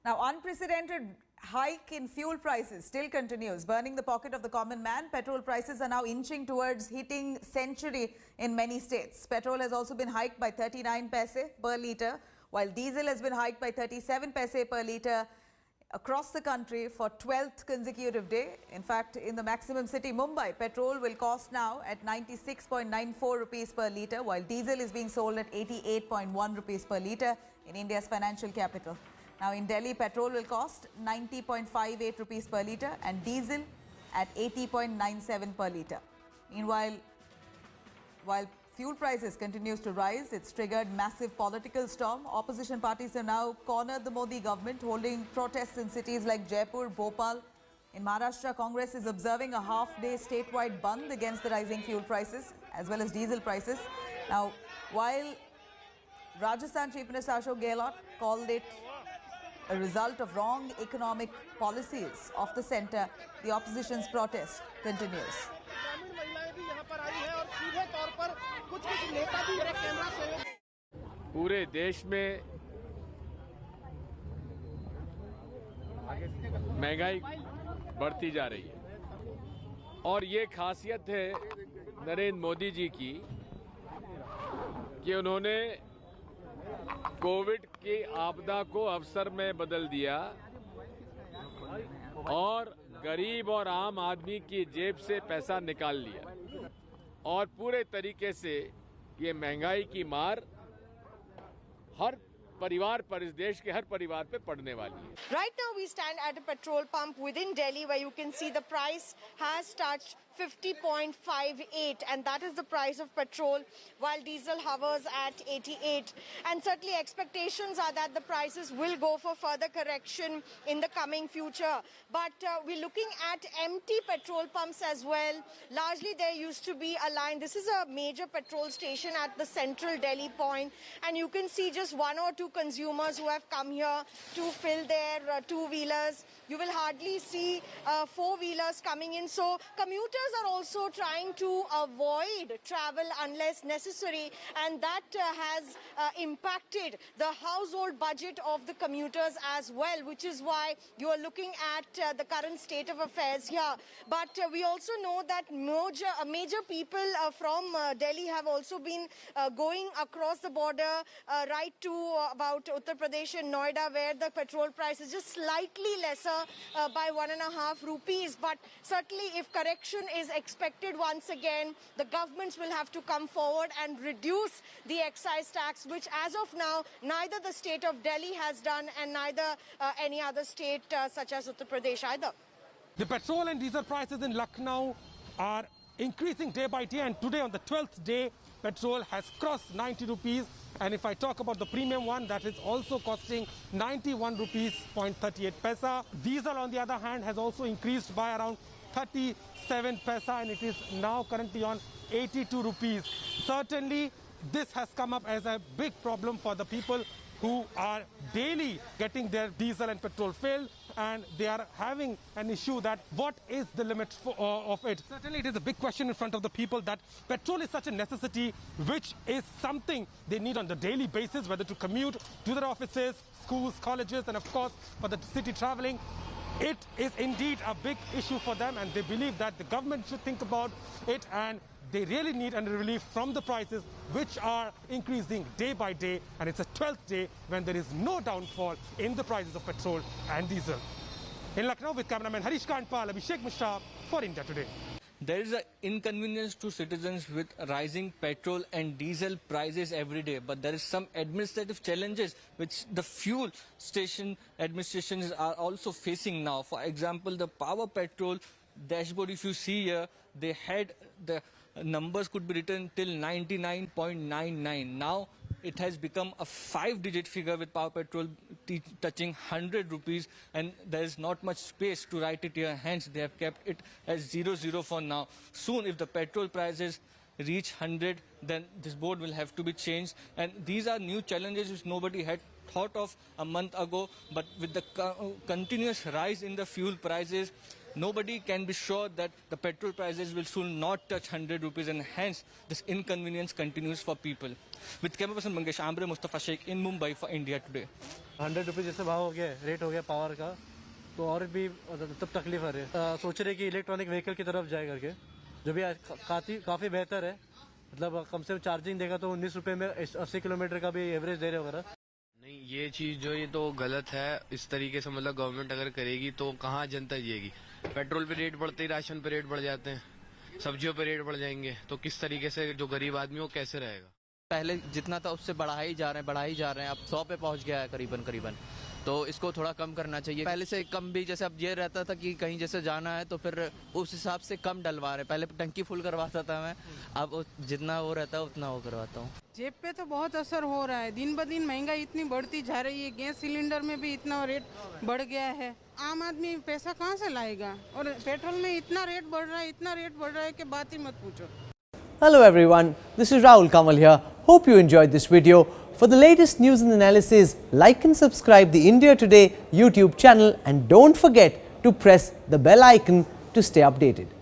Now, unprecedented hike in fuel prices still continues, burning the pocket of the common man. Petrol prices are now inching towards hitting century in many states. Petrol has also been hiked by 39 paise per litre, while diesel has been hiked by 37 paise per litre across the country for 12th consecutive day. In fact, in the maximum city, Mumbai, petrol will cost now at 96.94 rupees per litre, while diesel is being sold at 88.1 rupees per litre in India's financial capital. Now in Delhi, petrol will cost 90.58 rupees per litre and diesel at 80.97 per litre. Meanwhile, while fuel prices continues to rise, it's triggered massive political storm. Opposition parties have now cornered the Modi government, holding protests in cities like Jaipur, Bhopal. In Maharashtra, Congress is observing a half-day statewide bandh against the rising fuel prices as well as diesel prices. Now, while Rajasthan Chief Minister Ashok Gehlot called it a result of wrong economic policies of the centre, the opposition's protest continues. पूरे देश में महंगाई बढ़ती जा रही है और ये खासियत है नरेंद्र मोदी जी की कि उन्होंने कोविड की आपदा को अवसर में बदल दिया और गरीब और आम आदमी की जेब से पैसा निकाल लिया और पूरे तरीके से ये महंगाई की मार हर परिवार पर, इस देश के हर परिवार पे पड़ने वाली है. Right now we stand at a petrol pump within Delhi where you can see the price has touched 50.58 and that is the price of petrol, while diesel hovers at 88. And certainly expectations are that the prices will go for further correction in the coming future. But we're looking at empty petrol pumps as well. Largely there used to be a line. This is a major petrol station at the central Delhi point, and you can see just one or two consumers who have come here to fill their two-wheelers. You will hardly see four-wheelers coming in. So commuters are also trying to avoid travel unless necessary, and that has impacted the household budget of the commuters as well, which is why you are looking at the current state of affairs here. But we also know that major people from Delhi have also been going across the border right to about Uttar Pradesh and Noida, where the petrol price is just slightly lesser by 1.5 rupees. But certainly if correction is expected once again, the governments will have to come forward and reduce the excise tax, which as of now neither the state of Delhi has done and neither any other state such as Uttar Pradesh either. The petrol and diesel prices in Lucknow are increasing day by day, and today on the 12th day petrol has crossed 90 rupees. And if I talk about the premium one, that is also costing 91 rupees 38 paisa. Diesel on the other hand has also increased by around 37 paisa and it is now currently on 82 rupees. Certainly this has come up as a big problem for the people who are daily getting their diesel and petrol filled, and they are having an issue that what is the limit of it. Certainly it is a big question in front of the people that petrol is such a necessity, which is something they need on the daily basis, whether to commute to their offices, schools, colleges, and of course for the city traveling. It is indeed a big issue for them, and they believe that the government should think about it, and they really need a relief from the prices which are increasing day by day, and it's a 12th day when there is no downfall in the prices of petrol and diesel. In Lucknow with cameraman Harish Kandpal, Abhishek Mishra for India Today. There is an inconvenience to citizens with rising petrol and diesel prices every day, but there is some administrative challenges which the fuel station administrations are also facing now. For example, the Power Petrol dashboard, if you see here, they had the numbers could be written till 99.99. Now it has become a 5-digit figure with Power Petrol touching 100 rupees, and there is not much space to write it here. Hence they have kept it as 00 for now. Soon if the petrol prices reach 100, then this board will have to be changed, and these are new challenges which nobody had thought of a month ago. But with the continuous rise in the fuel prices, nobody can be sure that the petrol prices will soon not touch 100 rupees, and hence this inconvenience continues for people. With camera person Mangesh Ambre, Mustafa Sheikh in Mumbai for India Today. 100 रुपये जैसे भाव हो गया, rate हो गया power का, तो और भी तब तकलीफ आ रही है। सोच रहे कि इलेक्ट्रॉनिक व्हीकल की तरफ जाए करके, जो भी काफ़ी बेहतर है। मतलब कम से कम चार्जिंग देगा तो 19 रुपये में 80 किलोमीटर का भी एवरेज दे रहे वगैरह। नहीं, ये चीज़ जो ये तो गलत है। इस तरीके से मतलब गवर्नमेंट अगर करेगी तो कहाँ जनता जिएगी। पेट्रोल पे रेट बढ़ते ही राशन पे रेट बढ़ जाते हैं, सब्जियों पे रेट बढ़ जाएंगे, तो किस तरीके से जो गरीब आदमी वो कैसे रहेगा। पहले जितना था उससे बढ़ा ही जा रहे हैं, अब 100 पे पहुंच गया है करीबन। तो इसको थोड़ा कम करना चाहिए। पहले से कम भी, जैसे अब ये रहता था कि कहीं जैसे जाना है तो फिर उस हिसाब से कम डलवा रहे। पहले टंकी फुल करवाता था मैं, अब जितना वो रहता है उतना वो करवाता हूँ। जेब पे तो बहुत असर हो रहा है। दिन ब दिन महंगाई इतनी बढ़ती जा रही है, गैस सिलेंडर में भी इतना रेट बढ़ गया है। आम आदमी पैसा कहाँ से लाएगा, और पेट्रोल में इतना रेट बढ़ रहा है कि बात ही मत पूछो। Hello everyone, this is Rahul Kamal here. Hope you enjoyed this video. For the latest news and analysis, like and subscribe the India Today YouTube channel, and don't forget to press the bell icon to stay updated.